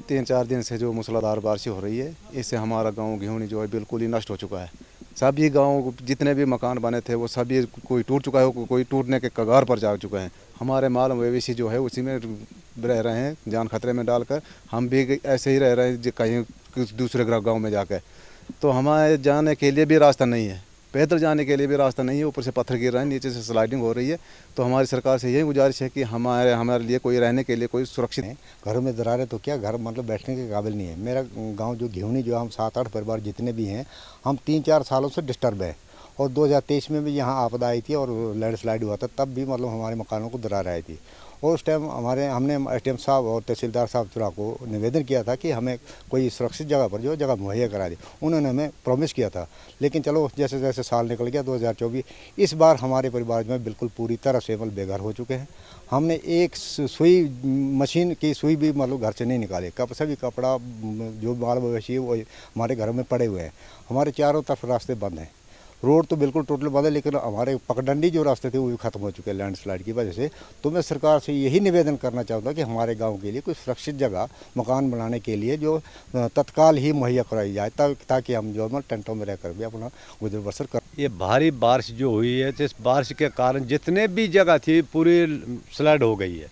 3-4 दिन से जो मूसलाधार बारिश हो रही है, इससे हमारा गांव घेवनी जो है बिल्कुल ही नष्ट हो चुका है। सभी गांव जितने भी मकान बने थे वो सभी कोई टूट चुका है, कोई टूटने के कगार पर जा चुके हैं। हमारे माल मवेशी जो है उसी में रह रहे हैं, जान खतरे में डालकर। हम भी ऐसे ही रह रहे हैं कहीं दूसरे गाँव में जाकर। तो हमारे जाने के लिए भी रास्ता नहीं है, पैदल जाने के लिए भी रास्ता नहीं है। ऊपर से पत्थर गिर रहे हैं, नीचे से स्लाइडिंग हो रही है। तो हमारी सरकार से यही गुजारिश है कि हमारे लिए कोई रहने के लिए कोई सुरक्षित है। घरों में दरारें तो क्या, घर मतलब बैठने के काबिल नहीं है। मेरा गांव जो घेवनी जो हम 7-8 परिवार जितने भी हैं, हम 3-4 सालों से डिस्टर्ब है। और 2023 में भी यहाँ आपदा आई थी और लैंडस्लाइड हुआ था, तब भी मतलब हमारे मकानों को दरार आई थी। और उस टाइम हमने एसडीएम साहब और तहसीलदार साहब चुरा को निवेदन किया था कि हमें कोई सुरक्षित जगह पर जो जगह मुहैया करा दी। उन्होंने हमें प्रॉमिस किया था, लेकिन चलो जैसे जैसे साल निकल गया 2024, इस बार हमारे परिवार में बिल्कुल पूरी तरह से मतलब बेघर हो चुके हैं। हमने एक सुई मशीन की सुई भी मतलब घर से नहीं निकाले। सभी कपड़ा जो माल मवेशी है वो हमारे घर में पड़े हुए हैं। हमारे चारों तरफ रास्ते बंद हैं, रोड तो बिल्कुल टोटल बंद है, लेकिन हमारे पगडंडी जो रास्ते थे वो भी खत्म हो चुके हैं लैंडस्लाइड की वजह से। तो मैं सरकार से यही निवेदन करना चाहूँगा कि हमारे गांव के लिए कोई सुरक्षित जगह मकान बनाने के लिए जो तत्काल ही मुहैया कराई जाए, ताकि हम जो टेंटों में रहकर भी अपना गुजर बसर कर। ये भारी बारिश जो हुई है, तो इस बारिश के कारण जितने भी जगह थी पूरी स्लैड हो गई है।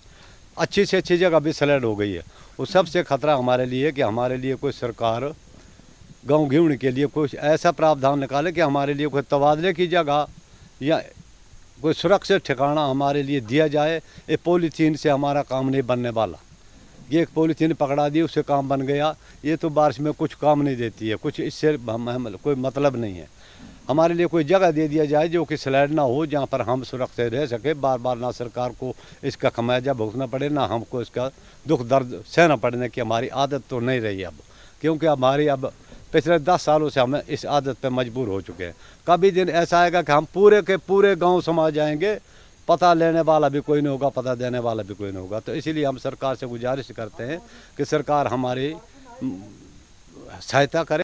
अच्छी से अच्छी जगह भी स्लैड हो गई है। वो सबसे खतरा हमारे लिए है कि हमारे लिए कोई सरकार गांव घेवनी के लिए कुछ ऐसा प्रावधान निकाले कि हमारे लिए कोई तबादले की जगह या कोई सुरक्षित ठिकाना हमारे लिए दिया जाए। ये पॉलीथीन से हमारा काम नहीं बनने वाला। ये एक पॉलीथीन पकड़ा दी, उससे काम बन गया। ये तो बारिश में कुछ काम नहीं देती है, कुछ इससे कोई मतलब नहीं है। हमारे लिए कोई जगह दे दिया जाए जो कि स्लैड ना हो, जहाँ पर हम सुरक्षित रह सके। बार बार ना सरकार को इसका खमियाजा भुगतना पड़े, ना हमको इसका दुख दर्द सहना पड़ने की हमारी आदत तो नहीं रही अब, क्योंकि हमारी अब पिछले 10 सालों से हम इस आदत पे मजबूर हो चुके हैं। कभी दिन ऐसा आएगा कि हम पूरे के पूरे गांव समाज जाएंगे, पता लेने वाला भी कोई नहीं होगा, पता देने वाला भी कोई नहीं होगा। तो इसीलिए हम सरकार से गुजारिश करते हैं कि सरकार हमारी सहायता करे।